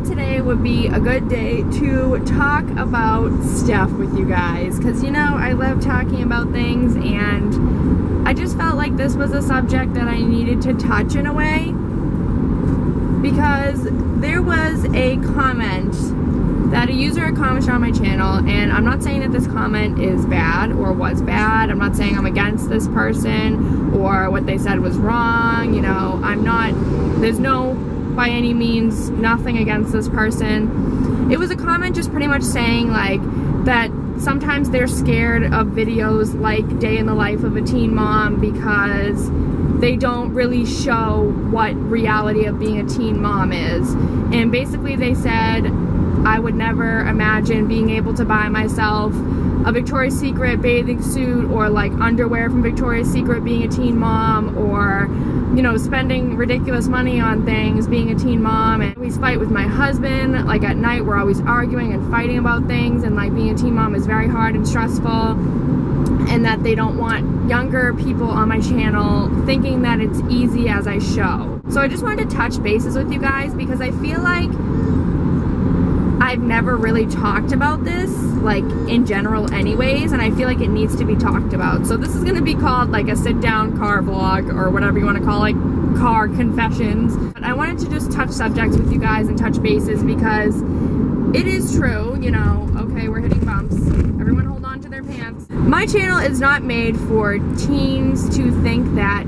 thought today would be a good day to talk about stuff with you guys, because you know I love talking about things, and I just felt like this was a subject that I needed to touch in a way, because there was a comment that a user had commented on my channel, and I'm not saying that this comment is bad or was bad. I'm not saying I'm against this person or what they said was wrong. You know, I'm not, there's no, by any means, nothing against this person. It was a comment just pretty much saying like that sometimes they're scared of videos like Day in the Life of a Teen Mom because they don't really show what reality of being a teen mom is. And basically they said, I would never imagine being able to buy myself a Victoria's Secret bathing suit or like underwear from Victoria's Secret being a teen mom, or you know, spending ridiculous money on things being a teen mom. And we fight with my husband, like at night we're always arguing and fighting about things, and like being a teen mom is very hard and stressful, and that they don't want younger people on my channel thinking that it's easy as I show. So I just wanted to touch bases with you guys because I feel like I've never really talked about this, like in general anyways, and I feel like it needs to be talked about. So this is gonna be called like a sit-down car vlog, or whatever you wanna call it, car confessions. But I wanted to just touch subjects with you guys and touch bases because it is true, you know, okay, we're hitting bumps. Everyone hold on to their pants. My channel is not made for teens to think that,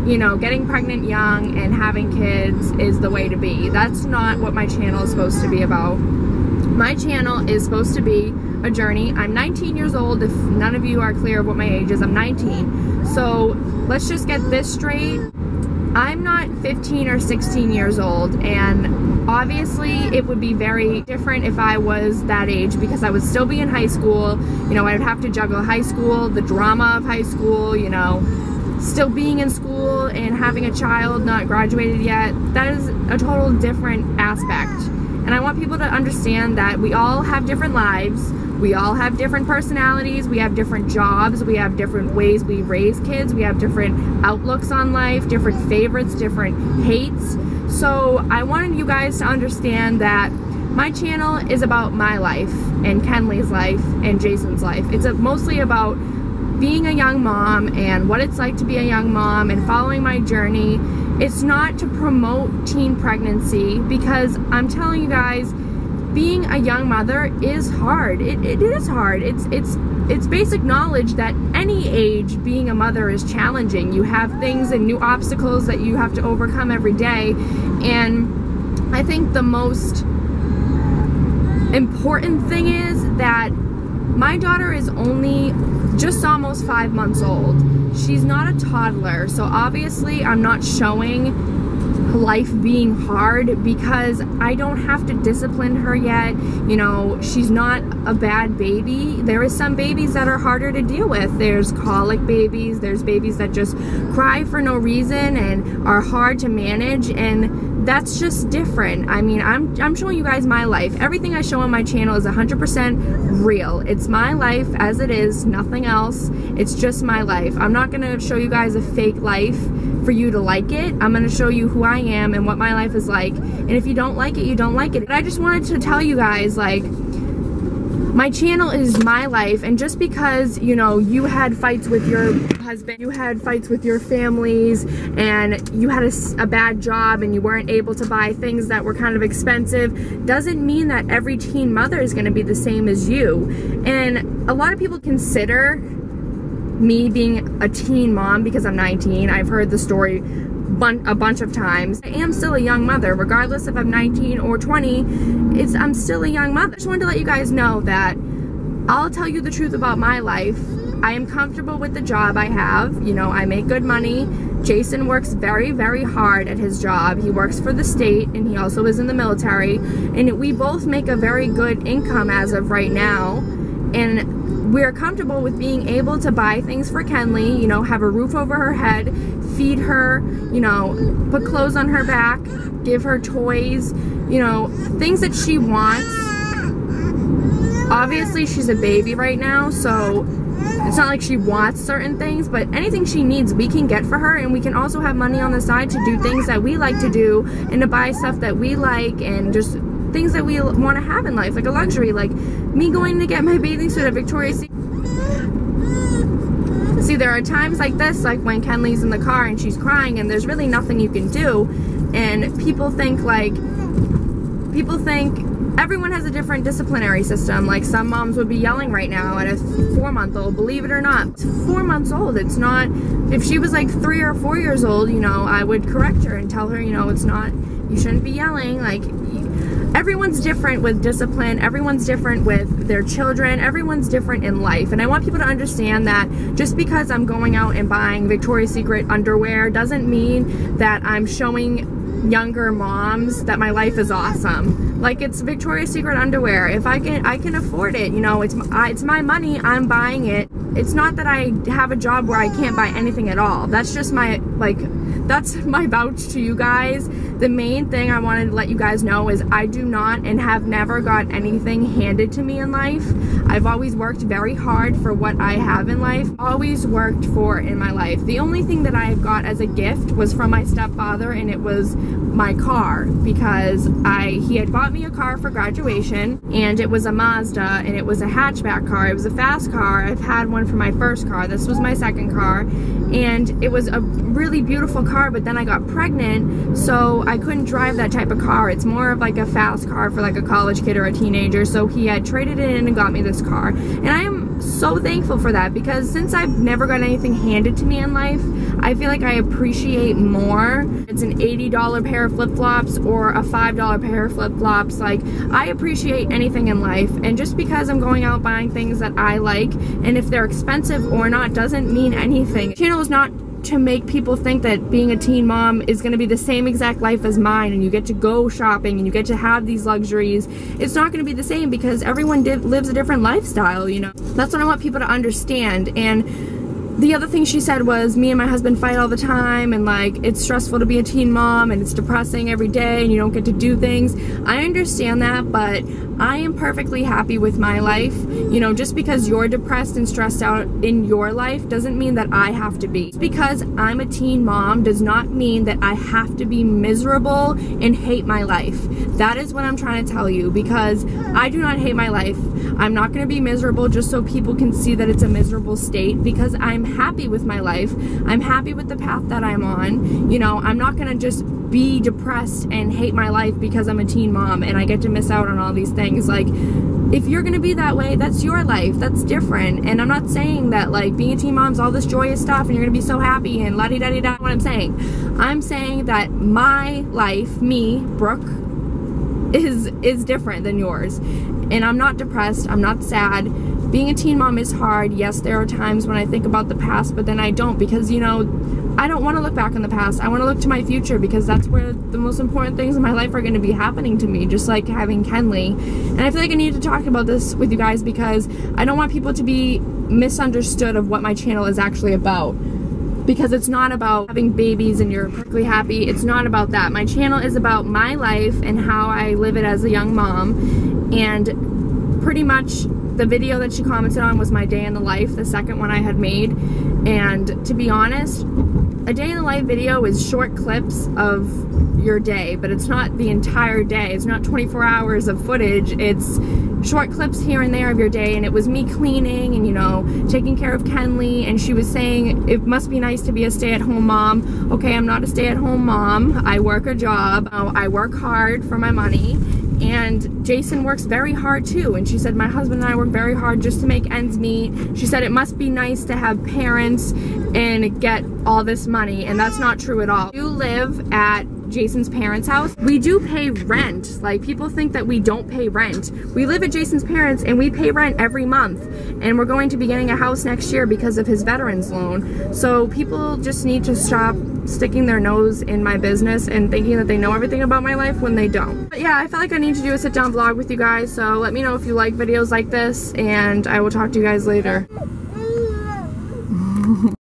you know, getting pregnant young and having kids is the way to be. That's not what my channel is supposed to be about. My channel is supposed to be a journey. I'm 19 years old. If none of you are clear of what my age is, I'm 19. So let's just get this straight. I'm not 15 or 16 years old, and obviously it would be very different if I was that age, because I would still be in high school. You know, I would have to juggle high school, the drama of high school, you know, still being in school and having a child not graduated yet. That is a total different aspect. And I want people to understand that we all have different lives, we all have different personalities, we have different jobs, we have different ways we raise kids, we have different outlooks on life, different favorites, different hates. So I wanted you guys to understand that my channel is about my life and Kenley's life and Jason's life. It's mostly about being a young mom and what it's like to be a young mom and following my journey. It's not to promote teen pregnancy, because I'm telling you guys, being a young mother is hard. It is hard. It's basic knowledge that any age being a mother is challenging. You have things and new obstacles that you have to overcome every day. And I think the most important thing is that my daughter is only just almost 5 months old. She's not a toddler, so obviously I'm not showing life being hard because I don't have to discipline her yet. You know, she's not a bad baby. There is some babies that are harder to deal with. There's colic babies, there's babies that just cry for no reason and are hard to manage, and that's just different. I mean, I'm showing you guys my life. Everything I show on my channel is 100% real. It's my life as it is, nothing else. It's just my life. I'm not gonna show you guys a fake life for you to like it. I'm gonna show you who I am and what my life is like. And if you don't like it, you don't like it. But I just wanted to tell you guys, like, my channel is my life, and just because, you know, you had fights with your husband, you had fights with your families, and you had a bad job and you weren't able to buy things that were kind of expensive, doesn't mean that every teen mother is going to be the same as you. And a lot of people consider me being a teen mom because I'm 19. I've heard the story a bunch of times. I am still a young mother, regardless if I'm 19 or 20. I'm still a young mother. I just wanted to let you guys know that I'll tell you the truth about my life. I am comfortable with the job I have. You know, I make good money. Jason works very, very hard at his job. He works for the state, and he also is in the military, and we both make a very good income as of right now. And we're comfortable with being able to buy things for Kenley, you know, have a roof over her head, feed her, you know, put clothes on her back, give her toys, you know, things that she wants. Obviously, she's a baby right now, so it's not like she wants certain things, but anything she needs we can get for her, and we can also have money on the side to do things that we like to do and to buy stuff that we like and just things that we want to have in life, like a luxury, like me going to get my bathing suit at Victoria's Secret. See, there are times like this, like when Kenley's in the car and she's crying and there's really nothing you can do, and people think everyone has a different disciplinary system. Like some moms would be yelling right now at a 4-month-old, believe it or not. It's 4 months old. It's not, if she was like 3 or 4 years old, you know, I would correct her and tell her, you know, it's not, you shouldn't be yelling. Like, everyone's different with discipline, everyone's different with their children, everyone's different in life, and I want people to understand that just because I'm going out and buying Victoria's Secret underwear doesn't mean that I'm showing younger moms that my life is awesome. Like, it's Victoria's Secret underwear. If I can afford it, you know, it's my money, I'm buying it. It's not that I have a job where I can't buy anything at all. That's just my, like, that's my vouch to you guys. The main thing I wanted to let you guys know is I do not and have never got anything handed to me in life. I've always worked very hard for what I have in life. Always worked for in my life. The only thing that I got as a gift was from my stepfather, and it was my car, because he had bought me a car for graduation, and it was a Mazda, and it was a hatchback car. It was a fast car. I've had one for my first car. This was my second car, and it was a really beautiful car, but then I got pregnant, so I couldn't drive that type of car. It's more of like a fast car for like a college kid or a teenager, so he had traded it in and got me this car, and I am so thankful for that, because since I've never got anything handed to me in life, I feel like I appreciate more. It's an $80 pair of flip-flops or a $5 pair of flip-flops. Like, I appreciate anything in life, and just because I'm going out buying things that I like, and if they're expensive or not doesn't mean anything. The channel is not to make people think that being a teen mom is going to be the same exact life as mine, and you get to go shopping and you get to have these luxuries. It's not going to be the same, because everyone lives a different lifestyle, you know. That's what I want people to understand. And the other thing she said was, me and my husband fight all the time, and like, it's stressful to be a teen mom, and it's depressing every day, and you don't get to do things. I understand that, but I am perfectly happy with my life. You know, just because you're depressed and stressed out in your life doesn't mean that I have to be. Just because I'm a teen mom does not mean that I have to be miserable and hate my life. That is what I'm trying to tell you, because I do not hate my life. I'm not going to be miserable just so people can see that it's a miserable state, because I'm happy with my life. I'm happy with the path that I'm on. You know, I'm not going to just be depressed and hate my life because I'm a teen mom and I get to miss out on all these things. Like, if you're gonna be that way, that's your life, that's different. And I'm not saying that like being a teen mom's all this joyous stuff and you're gonna be so happy and la-di-da-di-da. What I'm saying that my life, me, Brooke, is different than yours. And I'm not depressed, I'm not sad. Being a teen mom is hard. Yes, there are times when I think about the past, but then I don't, because, you know, I don't want to look back on the past. I want to look to my future, because that's where the most important things in my life are going to be happening to me, just like having Kenley. And I feel like I need to talk about this with you guys, because I don't want people to be misunderstood of what my channel is actually about. Because it's not about having babies and you're perfectly happy. It's not about that. My channel is about my life and how I live it as a young mom. And pretty much the video that she commented on was my day in the life, the second one I had made. And to be honest, a day in the life video is short clips of your day, but it's not the entire day. It's not 24 hours of footage. It's short clips here and there of your day, and it was me cleaning and, you know, taking care of Kenley, and she was saying it must be nice to be a stay-at-home mom. Okay, I'm not a stay-at-home mom. I work a job. I work hard for my money. And Jason works very hard too, and she said my husband and I work very hard just to make ends meet. She said it must be nice to have parents and get all this money, and that's not true at all. You live at Jason's parents' house. We do pay rent. Like, people think that we don't pay rent. We live at Jason's parents and we pay rent every month, and we're going to be getting a house next year because of his veterans loan. So people just need to stop sticking their nose in my business and thinking that they know everything about my life when they don't. But yeah, I felt like I need to do a sit-down vlog with you guys, so let me know if you like videos like this, and I will talk to you guys later.